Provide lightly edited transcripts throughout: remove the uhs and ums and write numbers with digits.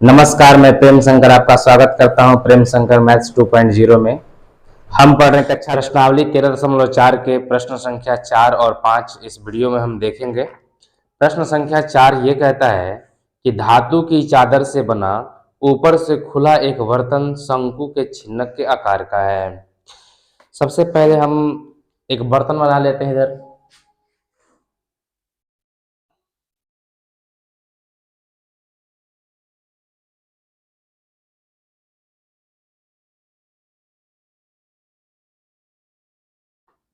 नमस्कार, मैं प्रेम शंकर आपका स्वागत करता हूं प्रेम शंकर मैथ्स 2.0 में। हम पढ़ रहे कक्षा प्रश्नावली 13.4 के प्रश्न संख्या 4 और 5 इस वीडियो में हम देखेंगे। प्रश्न संख्या 4 ये कहता है कि धातु की चादर से बना ऊपर से खुला एक बर्तन शंकु के छिन्नक के आकार का है। सबसे पहले हम एक बर्तन बना लेते हैं। इधर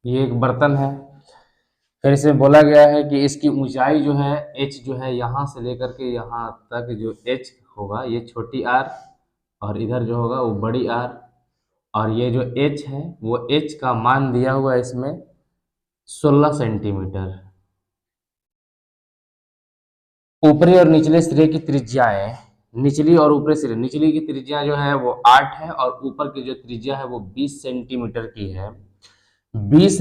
ये एक बर्तन है। फिर इसमें बोला गया है कि इसकी ऊंचाई जो है h जो है यहाँ से लेकर के यहाँ तक जो h होगा ये छोटी r, और इधर जो होगा वो बड़ी r, और ये जो h है वो h का मान दिया हुआ है इसमें 16 सेंटीमीटर। ऊपरी और निचले सिरे की त्रिज्याएं, निचली और ऊपरी सिरे, निचली की त्रिज्या जो है वो 8 है और ऊपर की जो त्रिज्या है वो 20 सेंटीमीटर की है। 20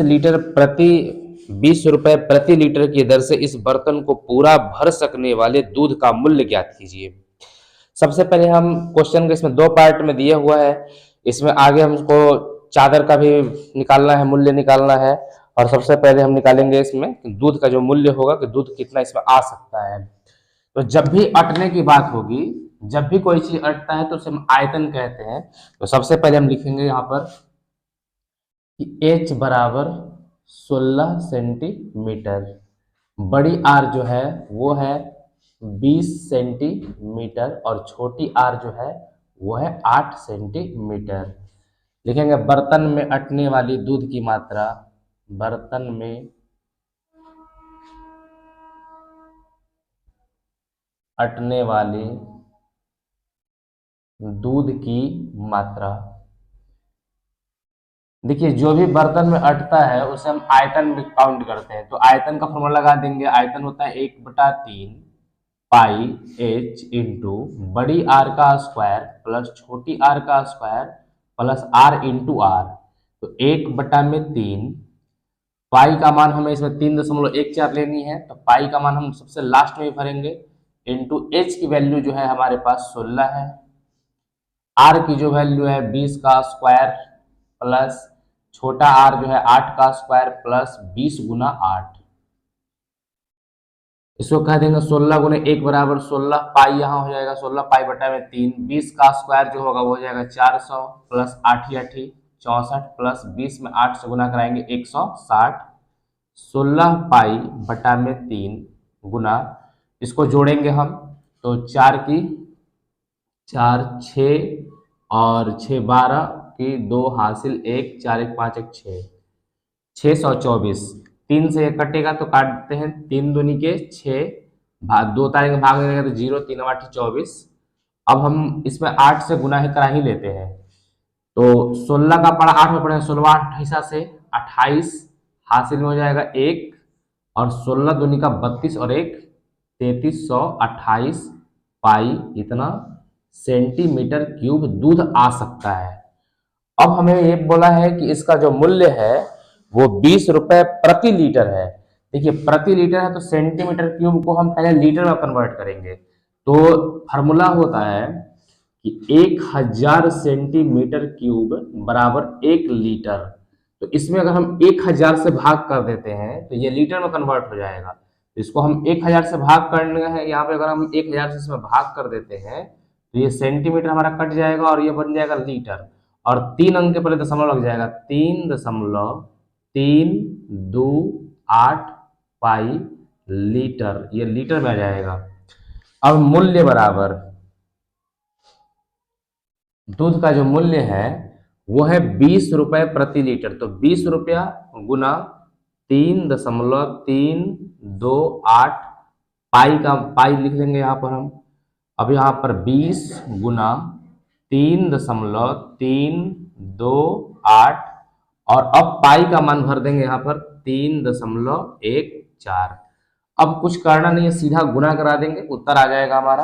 रुपए प्रति लीटर की दर से इस बर्तन को पूरा भर सकने वाले दूध का मूल्य ज्ञात कीजिए। सबसे पहले हम क्वेश्चन को इसमें दो पार्ट में दिया हुआ है। इसमें आगे हमको चादर का भी निकालना है, मूल्य निकालना है, और सबसे पहले हम निकालेंगे इसमें दूध का जो मूल्य होगा कि दूध कितना इसमें आ सकता है। तो जब भी अटने की बात होगी, जब भी कोई चीज अटता है तो उसे हम आयतन कहते हैं। तो सबसे पहले हम लिखेंगे यहाँ पर कि h बराबर 16 सेंटीमीटर, बड़ी r जो है वो है 20 सेंटीमीटर और छोटी r जो है वो है 8 सेंटीमीटर। लिखेंगे बर्तन में अटने वाली दूध की मात्रा, बर्तन में अटने वाली दूध की मात्रा। देखिए जो भी बर्तन में अटता है उसे हम आयतन में काउंट करते हैं। तो आयतन का फॉर्मूला लगा देंगे। आयतन होता है 1/3 पाई h इंटू बड़ी आर का स्क्वायर प्लस छोटी आर का square plus r into r. तो 1/3 पाई का मान हमें इसमें 3.14 लेनी है, तो पाई का मान हम सबसे लास्ट में भरेंगे, इंटू h की वैल्यू जो है हमारे पास 16 है, r की जो वैल्यू है 20 का स्क्वायर प्लस छोटा r जो है 8 का स्क्वायर प्लस 20 गुना 8। इसको कह देंगे 16 गुने 1 बराबर 16, पाई यहाँ हो जाएगा 16 पाई बटा में 3, 20 का स्क्वायर जो होगा वो हो जाएगा 400 प्लस 8 8 64 प्लस 20 में 8 से गुना कराएंगे 160, 16 पाई बटा में 3 गुना, इसको जोड़ेंगे हम तो 4 की 4 6 और 6 12 की 2 हासिल 1, 4 1 5 1 6, 624। 3 से 1 कटेगा तो काट देते हैं, 3 दूनी के 6, भाग 2 तारीख में भाग देंगे तो 0, 3 8 24। अब हम इसमें 8 से गुना ही करा ही लेते हैं। तो 16 का पड़ा 8 में पड़ेगा, 16 8 से 28 हासिल में हो जाएगा 1, और 16 दूनी का 32 और 1 3328 पाई इतना सेंटीमीटर क्यूब दूध आ सकता है। अब हमें ये बोला है कि इसका जो मूल्य है वो 20 रुपए प्रति लीटर है। देखिए प्रति लीटर है तो सेंटीमीटर क्यूब को हम पहले लीटर में कन्वर्ट करेंगे। तो फार्मूला होता है कि 1000 सेंटीमीटर क्यूब बराबर 1 लीटर। तो इसमें अगर हम 1000 से भाग कर देते हैं तो ये लीटर में कन्वर्ट हो जाएगा। तो इसको हम 1000 से भाग करना है, यहाँ पे अगर हम 1000 से इसमें भाग कर देते हैं तो ये सेंटीमीटर हमारा कट जाएगा और ये बन जाएगा लीटर, और 3 अंक के पहले दशमलव लग जाएगा, 3.328 पाई लीटर, ये लीटर में आ जाएगा। अब मूल्य बराबर दूध का जो मूल्य है वो है 20 रुपए प्रति लीटर। तो 20 रुपया गुना 3.328 पाई का पाई लिख लेंगे यहाँ पर हम। अब यहाँ पर 20 गुना 3.328 और अब पाई का मान भर देंगे यहाँ पर 3.14। अब कुछ करना नहीं है, सीधा गुना करा देंगे, उत्तर आ जाएगा हमारा।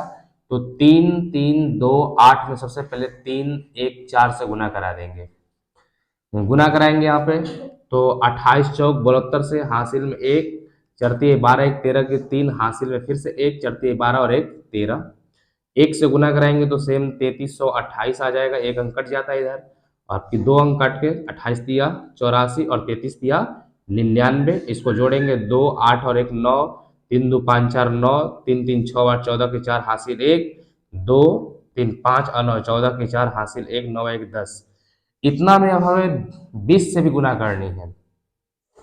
तो 3328 में सबसे पहले 3 1 4 से गुना करा देंगे, गुना कराएंगे यहाँ पे तो 28 चौक 72 से हासिल में 1, चरती 12 1 13 के 3 हासिल में फिर से 1, चरती 12 और 1 13, 1 से गुना कराएंगे तो सेम 3328 आ जाएगा, एक अंक कट जाता है इधर, और आपकी 2 अंक काट के 28 दिया 84 और 33 दिया 99। इसको जोड़ेंगे 2 8 और 1 9, 3 2 5 4 9, 3 3 6 8 14 के 4 हासिल 1, 2 3 5 और 9 14 के 4 हासिल 1, 9 1 10। इतना में अब हमें 20 से भी गुना करनी है,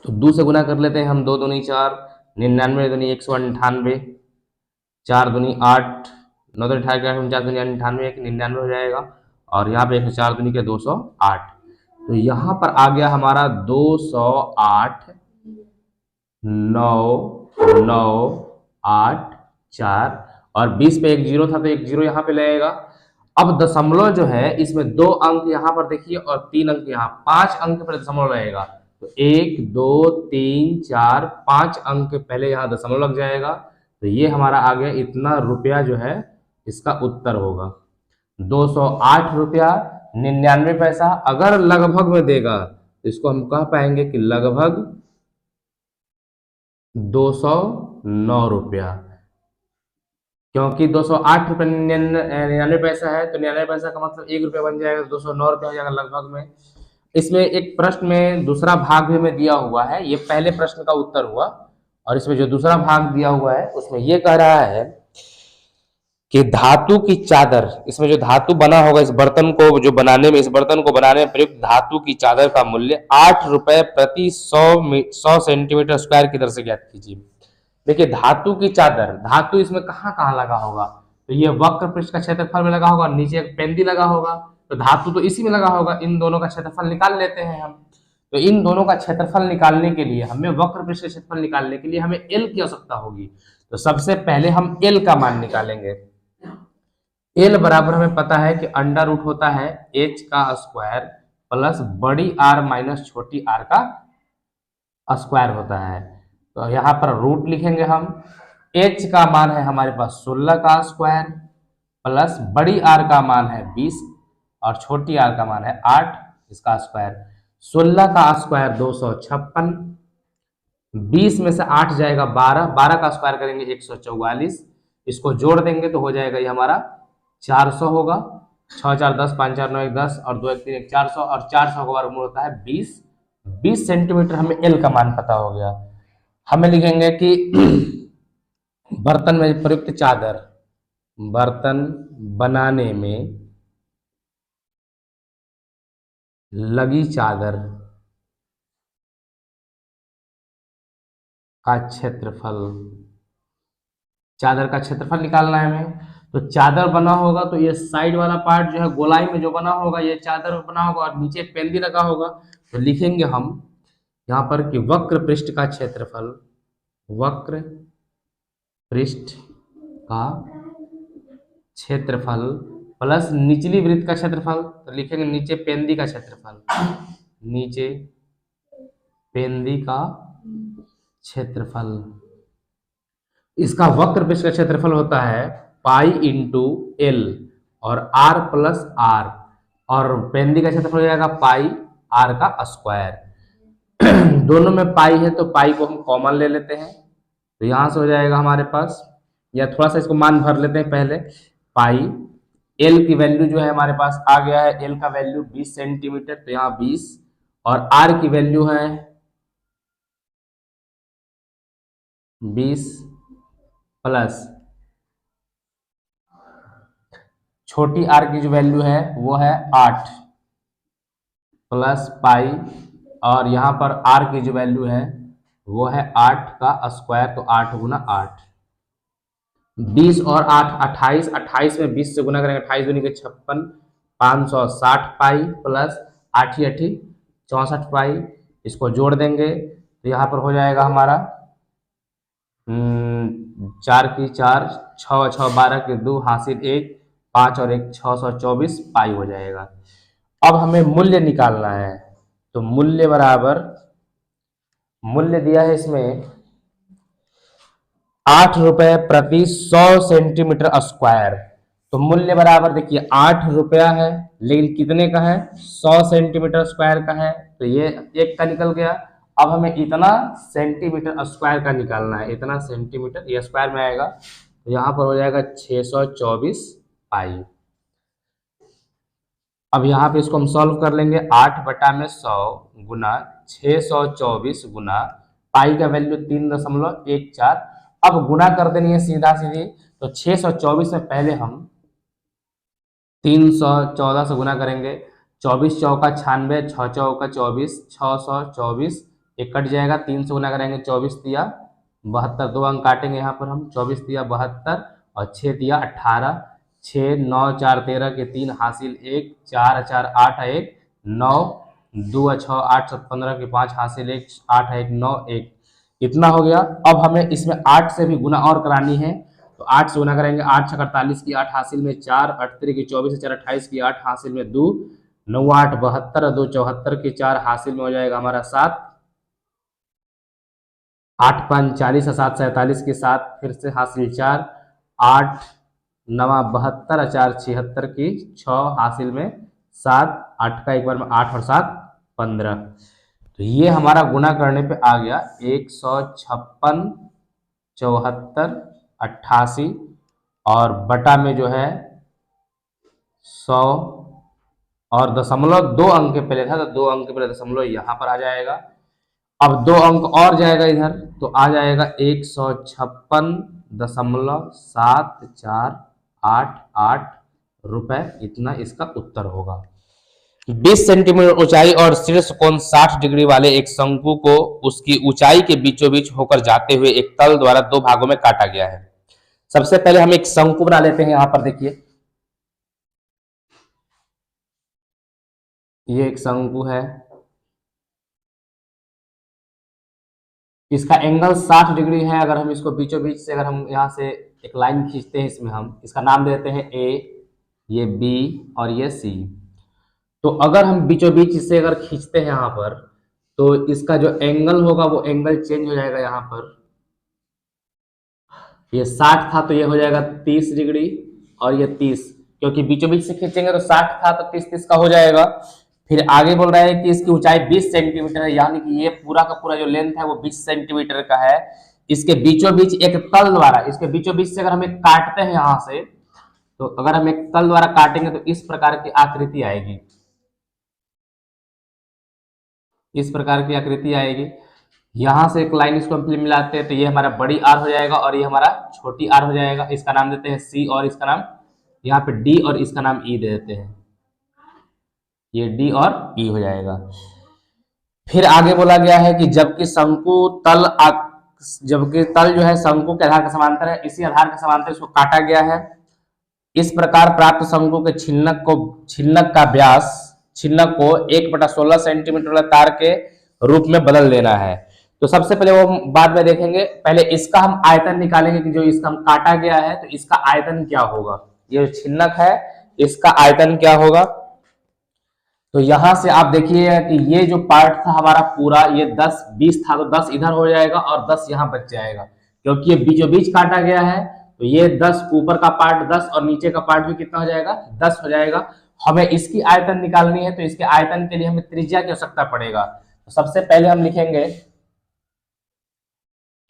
तो 2 से गुना कर लेते हैं हम। 2 दूनी 4, 99 दूनी 198, 4 दूनी 8, 9 दूनी 18, 4 दूनी 98, 99 हो जाएगा, और यहाँ पे 104 दूनी के 208। तो यहाँ पर आ गया हमारा 208 9 9 8 4, और 20 पे एक जीरो था तो एक जीरो यहाँ पे लगेगा। अब दशमलव जो है इसमें 2 अंक यहाँ पर देखिए और 3 अंक यहाँ, 5 अंक पर दशमलव रहेगा, तो 1 2 3 4 5 अंक पहले यहाँ दशमलव लग जाएगा। तो ये हमारा आ गया, इतना रुपया जो है इसका उत्तर होगा 208 रुपया 99 पैसा। अगर लगभग में देगा तो इसको हम कह पाएंगे कि लगभग 209 रुपया, क्योंकि 208 रुपये 99 पैसा है, तो 99 पैसा का मतलब 1 रुपया बन जाएगा, 209 रुपया हो जाएगा लगभग में। इसमें एक प्रश्न में दूसरा भाग भी में दिया हुआ है, ये पहले प्रश्न का उत्तर हुआ, और इसमें जो दूसरा भाग दिया हुआ है उसमें ये कह रहा है कि धातु की चादर, इसमें जो धातु बना होगा इस बर्तन को जो बनाने में, इस बर्तन को बनाने में प्रयुक्त धातु की चादर का मूल्य 8 रुपए प्रति 100 सेंटीमीटर स्क्वायर की दर से ज्ञात कीजिए। देखिए धातु की चादर, धातु इसमें कहाँ कहाँ लगा होगा, तो ये वक्र पृष्ठ का क्षेत्रफल में लगा होगा, नीचे एक पेंदी लगा होगा, तो धातु तो इसी में लगा होगा। इन दोनों का क्षेत्रफल निकाल लेते हैं हम। तो इन दोनों का क्षेत्रफल निकालने के लिए हमें वक्र पृष्ठ का क्षेत्रफल निकालने के लिए हमें एल की आवश्यकता होगी। तो सबसे पहले हम एल का मान निकालेंगे। एल बराबर हमें पता है कि अंडर रूट होता है एच का स्क्वायर प्लस बड़ी आर माइनस छोटी आर का स्क्वायर होता है। तो यहाँ पर रूट लिखेंगे हम। एच का मान है हमारे पास 16 का स्क्वायर प्लस बड़ी आर का मान है 20 और छोटी आर का मान है 8, इसका स्क्वायर। 16 का स्क्वायर 256, 20 में से 8 जाएगा 12, 12 का स्क्वायर करेंगे 144, इसको जोड़ देंगे तो हो जाएगा ये हमारा 400 होगा। 6 4 10, 5 4 9 1 10 और 2 1 3 1 400, और 400 का वर्गमूल होता है 20। 20 सेंटीमीटर हमें एल का मान पता हो गया। हमें लिखेंगे कि बर्तन में प्रयुक्त चादर, बर्तन बनाने में लगी चादर का क्षेत्रफल, चादर का क्षेत्रफल निकालना है हमें। तो चादर बना होगा तो ये साइड वाला पार्ट जो है गोलाई में जो बना होगा ये चादर बना होगा, और नीचे एक पेंदी लगा होगा। तो लिखेंगे हम यहाँ पर कि वक्र पृष्ठ का क्षेत्रफल, वक्र पृष्ठ का क्षेत्रफल प्लस निचली वृत्त का क्षेत्रफल, तो लिखेंगे नीचे पेंदी का क्षेत्रफल, नीचे पेंदी का क्षेत्रफल। इसका वक्र पृष्ठ का क्षेत्रफल होता है पाई इंटू एल और आर प्लस आर, और पेंदी का क्षेत्रफल हो जाएगा पाई आर का स्क्वायर। दोनों में पाई है तो पाई को हम कॉमन ले लेते हैं, तो यहां से हो जाएगा हमारे पास, या थोड़ा सा इसको मान भर लेते हैं पहले। पाई एल की वैल्यू जो है हमारे पास आ गया है, एल का वैल्यू 20 सेंटीमीटर, तो यहाँ 20, और आर की वैल्यू है 20 प्लस छोटी आर की जो वैल्यू है वो है 8 प्लस पाई, और यहाँ पर आर की जो वैल्यू है वो है 8 का स्क्वायर, तो 8 गुना 8, 20 और 8 28, 28 में 20 से गुना करेंगे 28 दूनी के 56, 560 पाई प्लस 8 ही 8 64 पाई, इसको जोड़ देंगे तो यहाँ पर हो जाएगा हमारा 4 की 4, 6 6 12 के 2 हासिल 1, 5 और 1 624 पाई हो जाएगा। अब हमें मूल्य निकालना है, तो मूल्य बराबर, मूल्य दिया है इसमें 8 रुपए प्रति 100 सेंटीमीटर स्क्वायर, तो मूल्य बराबर देखिए 8 रुपया है लेकिन कितने का है, 100 सेंटीमीटर स्क्वायर का है, तो ये एक का निकल गया। अब हमें इतना सेंटीमीटर स्क्वायर का निकालना है, इतना सेंटीमीटर ये स्क्वायर में आएगा, तो यहाँ पर हो जाएगा 624 पाई। अब यहाँ पे इसको हम सॉल्व कर लेंगे। 8/100 गुना 624 गुना पाई का वैल्यू 3.14। अब गुना कर देनी है सीधा सीधी, तो 624 में पहले हम 314 से गुना करेंगे। 24 चौका 96, 6 चौका 24, 624, एक कट जाएगा। 3 से गुना करेंगे, 24 दिया 72, 2 अंक काटेंगे यहाँ पर हम। 24 दिया 72 और 6 दिया 18, 6 9 4 13 के 3 हासिल 1, 4 4 8 1 9, 2 6 8 7 15 के 5 हासिल 1, 8 1 9 1, इतना हो गया। अब हमें इसमें 8 से भी गुना और करानी है, तो 8 से गुना करेंगे। 8 6 48 की 8 हासिल में 4, 8 3 की 24 4 28 की 8 हासिल में 2, 9 8 72, 2 74 की 4 हासिल में हो जाएगा हमारा 7, 8 5 40 7 47 की 7 फिर से हासिल 4, 8 9 72 4 76 की 6 हासिल में 7, 8 का एक बार में 8 और 7 15। तो ये हमारा गुना करने पे आ गया 156 74 88 और बटा में जो है 100 और दशमलव 2 अंक के पहले था, तो 2 अंक के पहले दशमलव यहाँ पर आ जाएगा। अब 2 अंक और जाएगा इधर, तो आ जाएगा 156.7488 रुपए, इतना इसका उत्तर होगा। 20 सेंटीमीटर ऊंचाई और शीर्ष कोण 60 डिग्री वाले एक शंकु को उसकी ऊंचाई के बीचों बीच होकर जाते हुए एक तल द्वारा 2 भागों में काटा गया है। सबसे पहले हम एक शंकु बना लेते हैं। यहां पर देखिए, ये एक शंकु है, इसका एंगल 60 डिग्री है। अगर हम इसको बीचों बीच से अगर हम यहाँ से एक लाइन खींचते हैं, इसमें हम इसका नाम देते हैं ए, ये बी और ये सी। तो अगर हम बीचों बीच इससे अगर खींचते हैं यहाँ पर, तो इसका जो एंगल होगा वो एंगल चेंज हो जाएगा। यहाँ पर ये 60 था तो ये हो जाएगा 30 डिग्री, और ये 30, क्योंकि बीचों बीच से खींचेंगे तो 60 था तो 30 30 का हो जाएगा। फिर आगे बोल रहा है कि इसकी ऊंचाई 20 सेंटीमीटर है, यानी कि ये पूरा का पूरा जो लेंथ है वो 20 सेंटीमीटर का है। इसके बीचों बीच एक तल द्वारा, इसके बीचों बीच से अगर हम एक काटते हैं यहाँ से, तो अगर हम एक तल द्वारा काटेंगे तो इस प्रकार की आकृति आएगी, इस प्रकार की आकृति आएगी। यहां से एक लाइन इसको हम मिलाते हैं तो ये हमारा बड़ी आर हो जाएगा और ये हमारा छोटी आर हो जाएगा। इसका नाम देते हैं सी और इसका नाम यहाँ पे डी और इसका नाम ई दे देते हैं, ये डी और ई हो जाएगा। फिर आगे बोला गया है कि जबकि तल जो है शंकु के आधार के समांतर है, इसी आधार के समांतर इसको काटा गया है। इस प्रकार प्राप्त शंकु के छिन्नक को 1/16 सेंटीमीटर वाले तार के रूप में बदल देना है। तो सबसे पहले वो बाद में देखेंगे, पहले इसका हम आयतन निकालेंगे कि जो इसका हम काटा गया है तो इसका आयतन क्या होगा। ये जो छिन्नक है इसका आयतन क्या होगा। तो यहां से आप देखिए कि ये जो पार्ट था हमारा पूरा, ये 10 20 था तो 10 इधर हो जाएगा और 10 यहां बच जाएगा, क्योंकि ये बीचों बीच काटा गया है। तो ये 10 ऊपर का पार्ट 10 और नीचे का पार्ट भी कितना हो जाएगा, 10 हो जाएगा। हमें इसकी आयतन निकालनी है, तो इसके आयतन के लिए हमें त्रिज्या की आवश्यकता पड़ेगा। तो सबसे पहले हम लिखेंगे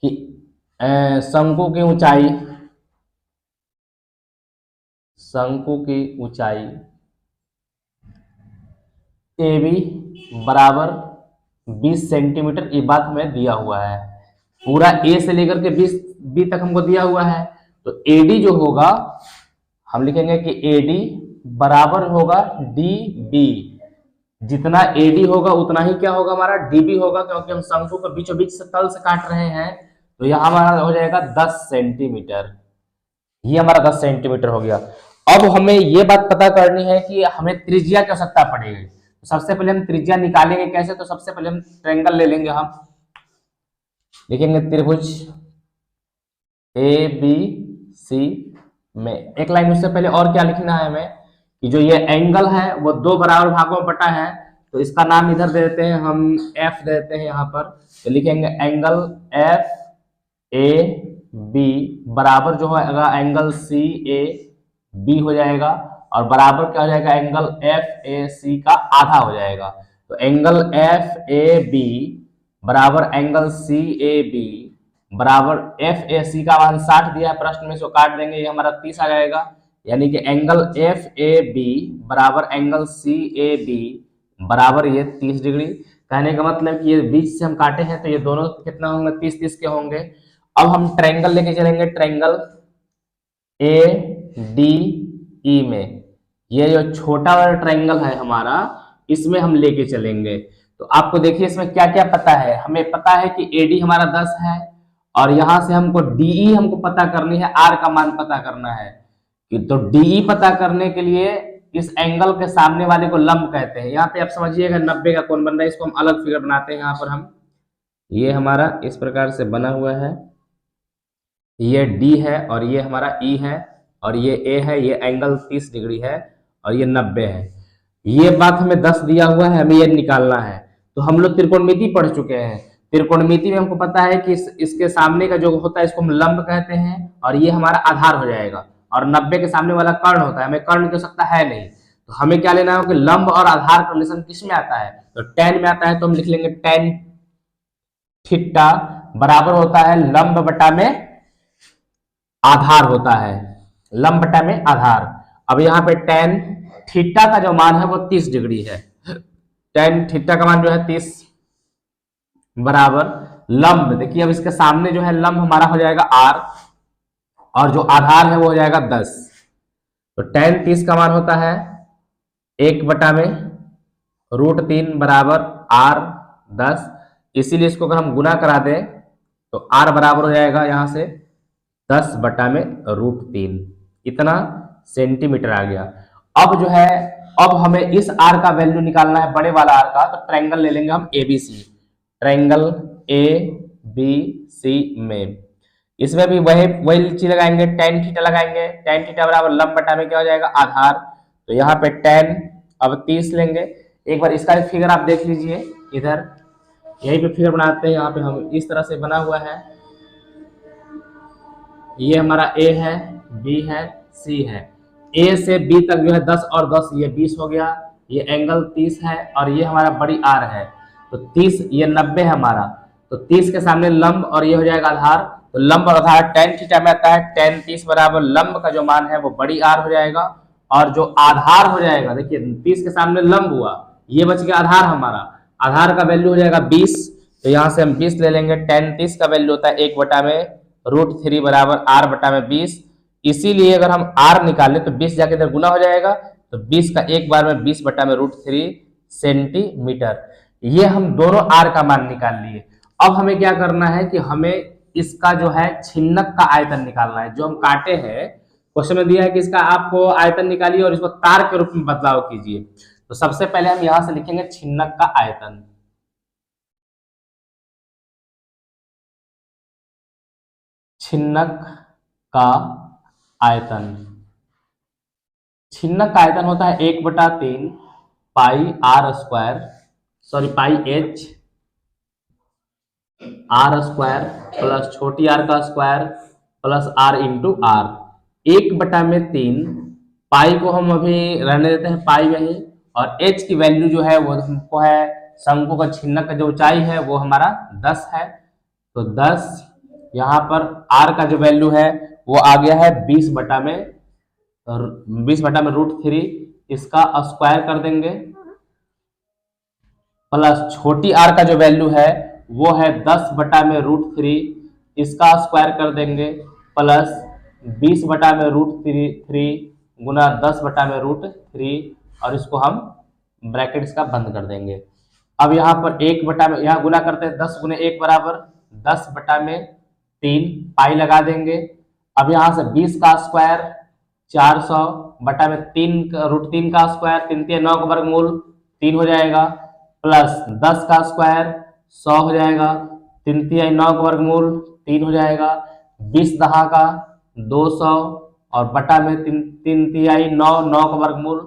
कि शंकु की ऊंचाई ए बी बराबर 20 सेंटीमीटर, ये बात हमें दिया हुआ है। पूरा ए से लेकर के 20 बी तक हमको दिया हुआ है। तो एडी जो होगा हम लिखेंगे कि एडी बराबर होगा डी बी। जितना एडी होगा उतना ही क्या होगा, हमारा डीबी होगा, क्योंकि हम शंकु को बीचों बीच से तल से काट रहे हैं। तो यहां हमारा हो जाएगा 10 सेंटीमीटर, ये हमारा 10 सेंटीमीटर हो गया। अब हमें ये बात पता करनी है कि हमें त्रिज्या की आवश्यकता पड़ेगी। तो सबसे पहले हम त्रिज्या निकालेंगे कैसे, तो सबसे पहले हम ट्रायंगल ले लेंगे। हम लिखेंगे त्रिभुज ए बी सी में एक लाइन, उससे पहले और क्या लिखना है हमें कि जो ये एंगल है वो 2 बराबर भागों में बटा है। तो इसका नाम इधर दे देते हैं, हम एफ दे देते हैं यहाँ पर। तो लिखेंगे एंगल एफ ए बी बराबर जो है एंगल सी ए बी हो जाएगा, और बराबर क्या हो जाएगा, एंगल एफ ए सी का आधा हो जाएगा। तो एंगल एफ ए बी बराबर एंगल सी ए बी बराबर एफ ए सी का मान 60 दिया है प्रश्न में, इसको काट देंगे, ये हमारा 30 आ जाएगा। यानी कि एंगल एफ ए बी बराबर एंगल सी ए बी बराबर ये 30 डिग्री। कहने का मतलब कि ये बीच से हम काटे हैं तो ये दोनों कितना होंगे, 30-30 के होंगे। अब हम ट्रायंगल लेके चलेंगे, ट्रायंगल ए डी ई में, ये जो छोटा वाला ट्रायंगल है हमारा, इसमें हम लेके चलेंगे। तो आपको देखिए इसमें क्या क्या पता है, हमें पता है कि एडी हमारा 10 है और यहां से हमको डीई हमको पता करनी है, आर का मान पता करना है। तो डीई पता करने के लिए इस एंगल के सामने वाले को लंब कहते हैं। यहाँ पे आप समझिएगा 90 का कोण बन रहा है, इसको हम अलग फिगर बनाते हैं। यहाँ पर हम, ये हमारा इस प्रकार से बना हुआ है, ये डी है और ये हमारा ई है और ये ए है, ये एंगल 30 डिग्री है और ये 90 है। ये बात हमें 10 दिया हुआ है, हमें ये निकालना है। तो हम लोग त्रिकोणमिति पढ़ चुके हैं, त्रिकोणमिति में हमको पता है कि इसके सामने का जो होता है इसको हम लंब कहते हैं और ये हमारा आधार हो जाएगा, और 90 के सामने वाला कर्ण होता है, हमें कर्ण की आवश्यकता है नहीं। तो हमें क्या लेना है कि लंब और आधार का रिलेशन किस में आता है, तो tan में आता है। तो हम लिख लेंगे tan थीटा बराबर होता है लंब बटा में आधार होता है, लंब बटा में आधार। अब यहाँ पे tan थीटा का जो मान है वो 30 डिग्री है, tan थीटा का मान जो है 30 बराबर लंब, देखिए अब इसके सामने जो है लंब हमारा हो जाएगा r और जो आधार है वो हो जाएगा 10। तो tan 30 का मान होता है 1 बटा में √3 बराबर r 10। इसीलिए इसको अगर हम गुना करा दें तो r बराबर हो जाएगा यहाँ से 10 बटा में √3, इतना सेंटीमीटर आ गया। अब जो है, अब हमें इस r का वैल्यू निकालना है, बड़े वाला r का। तो ट्रायंगल ले लेंगे हम ABC, ट्रायंगल ABC में, इसमें भी वही चीज लगाएंगे, tan थीटा लगाएंगे। tan थीटा बराबर लंब बटा में क्या हो जाएगा, आधार। तो यहाँ पे tan अब 30 लेंगे। एक बार इसका फिगर आप देख लीजिए, इधर यहीं पे फिगर बनाते हैं। यहाँ पे हम इस तरह से बना हुआ है, ये हमारा A है, B है, C है। A से B तक जो है 10 और 10 ये 20 हो गया, ये एंगल 30 है और ये हमारा बड़ी R है। तो 30, ये 90 है हमारा। तो 30 के सामने लंब और ये हो जाएगा आधार। तो लंब और आधार tan थीटा में आता है, tan 30 बराबर लंब का जो मान है वो बड़ी R हो जाएगा और जो आधार हो जाएगा, देखिए 30 के सामने लंब हुआ, ये बच गया आधार हमारा, आधार का वैल्यू हो जाएगा 20। तो यहाँ से हम 20 ले लेंगे। tan 30 का वैल्यू होता है 1 बटा में √3 बराबर r बटा में 20। इसीलिए अगर हम r निकालें तो 20 जाके इधर गुना हो जाएगा, तो 20 का एक बार में 20 बटा में √3 सेंटीमीटर। ये हम दोनों r का मान निकाल लिए। अब हमें क्या करना है कि हमें इसका जो है छिन्नक का आयतन निकालना है, जो हम काटे हैं। क्वेश्चन में दिया है कि इसका आपको आयतन निकालिए और इसको तार के रूप में बदलाव कीजिए। तो सबसे पहले हम यहां से लिखेंगे छिन्नक का आयतन। छिन्नक का आयतन, छिन्नक का आयतन होता है 1/3 पाई r स्क्वायर, सॉरी पाई h r स्क्वायर प्लस छोटी r का square plus r into r। 1/3 पाई को हम अभी रहने देते हैं पाई में ही, और h की वैल्यू जो है वो हमको है, शंकु का छिन्नक का जो ऊंचाई है वो हमारा 10 है। तो 10, यहाँ पर r का जो वैल्यू है वो आ गया है 20 बटा में √3, इसका स्क्वायर कर देंगे, प्लस छोटी r का जो वैल्यू है वो है 10 बटा में √3, इसका स्क्वायर कर देंगे, प्लस 20 बटा में √3 गुना 10 बटा में √3, और इसको हम ब्रैकेट इसका बंद कर देंगे। अब यहाँ पर 1 बटा में, यहाँ गुना करते हैं, 10 गुने 1 बराबर 10 बटा में 3, पाई लगा देंगे। अब यहाँ से 20 का स्क्वायर 400 बटा में 3 का स्क्वायर, 3 9 का वर्गमूल 3 हो जाएगा, प्लस 10 का स्क्वायर 100 हो जाएगा, 3 9 का वर्गमूल 3 हो जाएगा, 20 दहा का 200 और बटा में 3 9 9 का वर्गमूल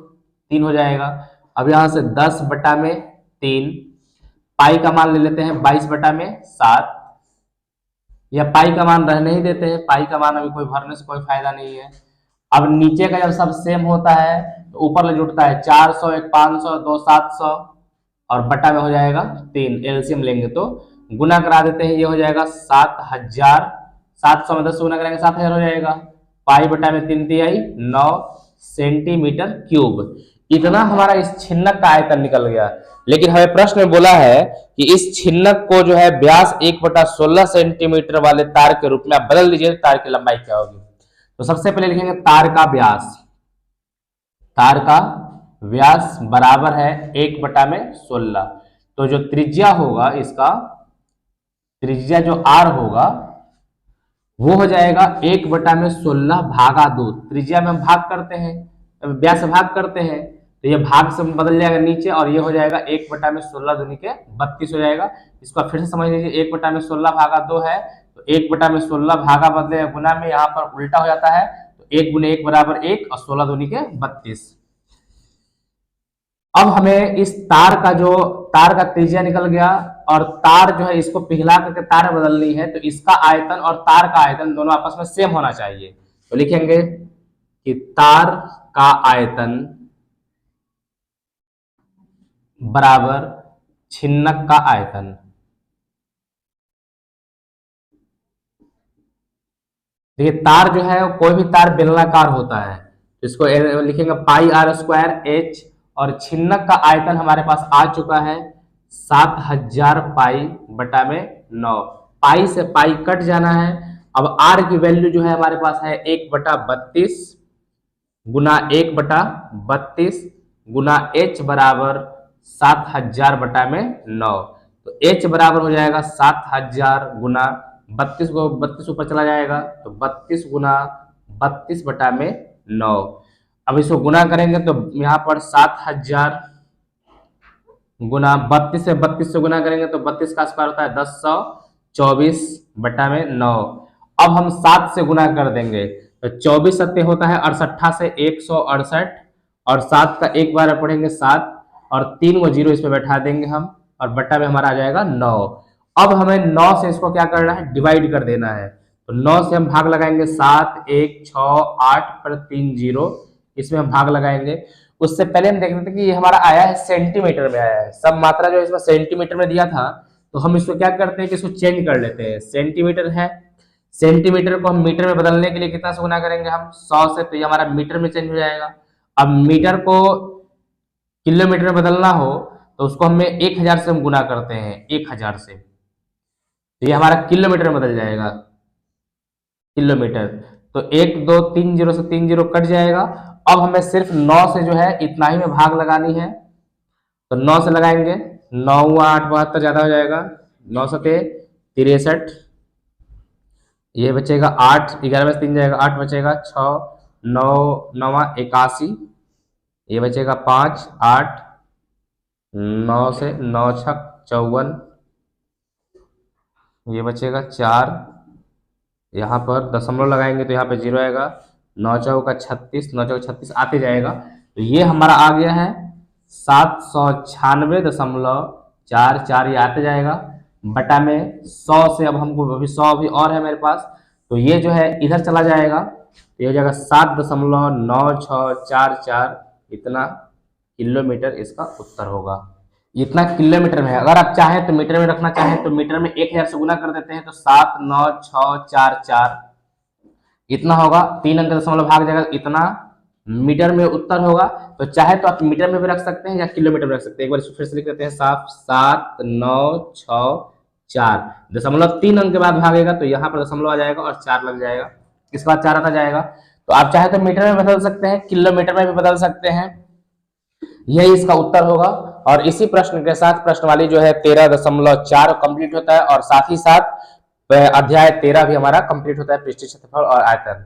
3 हो जाएगा। अब यहाँ से 10 बटा में 3, पाई का मान ले लेते हैं 22 बटा में 7, या पाई का मान रहने ही देते हैं, पाई का मान अभी कोई भरने से कोई फायदा नहीं है। अब नीचे का जब सब सेम होता है तो ऊपर ले जुटता है, 400 1 500 2 700 और बटा में हो जाएगा 3, एलसीएम लेंगे तो गुना करा देते हैं, ये हो जाएगा 7000, 700 में 10 गुना करेंगे 7000 हो जाएगा, पाई बटा में 3/3 9 सेंटीमीटर क्यूब। इतना हमारा इस छिन्नक का आयतन निकल गया। लेकिन हमें प्रश्न में बोला है कि इस छिन्नक को जो है व्यास 1/16 सेंटीमीटर वाले तार के रूप में आप बदल दीजिए, तार की लंबाई क्या होगी। तो सबसे पहले लिखेंगे तार का व्यास, तार का व्यास बराबर है 1/16। तो जो त्रिज्या होगा इसका, त्रिज्या जो r होगा वो हो जाएगा 1/16 भागा 2। त्रिज्या में हम भाग करते हैं, व्यास से भाग करते हैं, तो ये भाग से बदल जाएगा नीचे और ये हो जाएगा 1/16 दूनी के 32 हो जाएगा। इसको फिर से समझ लीजिए, 1/16 भागा 2 है, तो 1/16 भागा बदले गुना में यहाँ पर उल्टा हो जाता है, तो 1 × 1 बराबर 1 और 16 दूनी के 32। अब हमें इस तार का त्रिज्या निकल गया और तार जो है इसको पिघला करके तार बदलनी है, तो इसका आयतन और तार का आयतन दोनों आपस में सेम होना चाहिए। तो लिखेंगे कि तार का आयतन बराबर छिन्नक का आयतन। देखिए तार जो है कोई भी तार बेलनाकार होता है, तो इसको लिखेंगे πr² h, और छिन्नक का आयतन हमारे पास आ चुका है 7000 पाई बटा में 9। पाई से पाई कट जाना है। अब r की वैल्यू जो है हमारे पास है 1/32 गुना 1/32 गुना h बराबर 7000 बटा में 9। तो h बराबर हो जाएगा 7000 गुना 32 को 32 ऊपर चला जाएगा, तो 32 गुना 32 बटा में 9। अब इसको गुना करेंगे तो यहाँ पर 7000 गुना 32 से गुना करेंगे तो 32 का स्क्वायर होता है 1024 बटा में 9। अब हम 7 से गुना कर देंगे तो 24 सत्ते होता है 68 से 168, और 7 का एक बार पढ़ेंगे 7 और 3 को 0 इसमें बैठा देंगे हम, और बटा में हमारा आ जाएगा 9। अब हमें 9 से इसको क्या करना है, डिवाइड कर देना है। तो 9 से हम भाग लगाएंगे 7 1 6 8 पर 3 0, इसमें हम भाग लगाएंगे। उससे पहले हम देख रहे थे कि ये हमारा आया है सेंटीमीटर में आया है, सब मात्रा जो इसमें सेंटीमीटर में दिया था, तो हम इसको क्या करते हैं कि इसको चेंज कर लेते हैं। सेंटीमीटर है, सेंटीमीटर को हम मीटर में बदलने के लिए कितना से गुना करेंगे हम, 100 से, तो ये हमारा मीटर में चेंज हो जाएगा। अब मीटर को किलोमीटर में बदलना हो तो उसको हमें 1000 से हम गुना करते हैं, 1000 से, तो ये हमारा किलोमीटर में बदल जाएगा, किलोमीटर। तो 1 2 3 0 से 3 0 कट जाएगा। अब हमें सिर्फ 9 से जो है इतना ही में भाग लगानी है, तो 9 से लगाएंगे, 9 8 72 ज्यादा हो जाएगा, 9 सते 63, ये बचेगा 8, 11 में से 3 जाएगा 8 बचेगा, 6 9 9 81, ये बचेगा 5 8, 9 से 9 6 54, ये बचेगा 4, यहाँ पर दशमलव लगाएंगे तो यहाँ पे 0 आएगा, 9 चौका 36, 9 चौका 36 आते जाएगा, तो ये हमारा आ गया है 796.44, ये आते जाएगा बटा में 100 से। अब हमको अभी 100 भी और है मेरे पास, तो ये जो है इधर चला जाएगा, तो ये हो जाएगा 7.9644, इतना किलोमीटर इसका उत्तर होगा। इतना किलोमीटर में है। अगर आप चाहें तो मीटर में रखना चाहें तो मीटर में 1000 से गुना कर देते हैं, तो 79644 इतना होगा, 3 अंक दशमलव भाग जाएगा, इतना मीटर में उत्तर होगा। तो चाहे तो आप मीटर में भी रख सकते हैं या किलोमीटर में रख सकते हैं। एक बार इसको फिर से लिख देते हैं, 79644 दशमलव 3 अंक के बाद भागेगा तो यहाँ पर दशमलव आ जाएगा और 4 लग जाएगा, इसके बाद 4 आता जाएगा। तो आप चाहे तो मीटर में बदल सकते हैं, किलोमीटर में भी बदल सकते हैं, यही इसका उत्तर होगा। और इसी प्रश्न के साथ प्रश्नवाली जो है 13.4 कंप्लीट होता है, और साथ ही साथ अध्याय 13 भी हमारा कंप्लीट होता है, पृष्ठीय क्षेत्रफल और आयतन।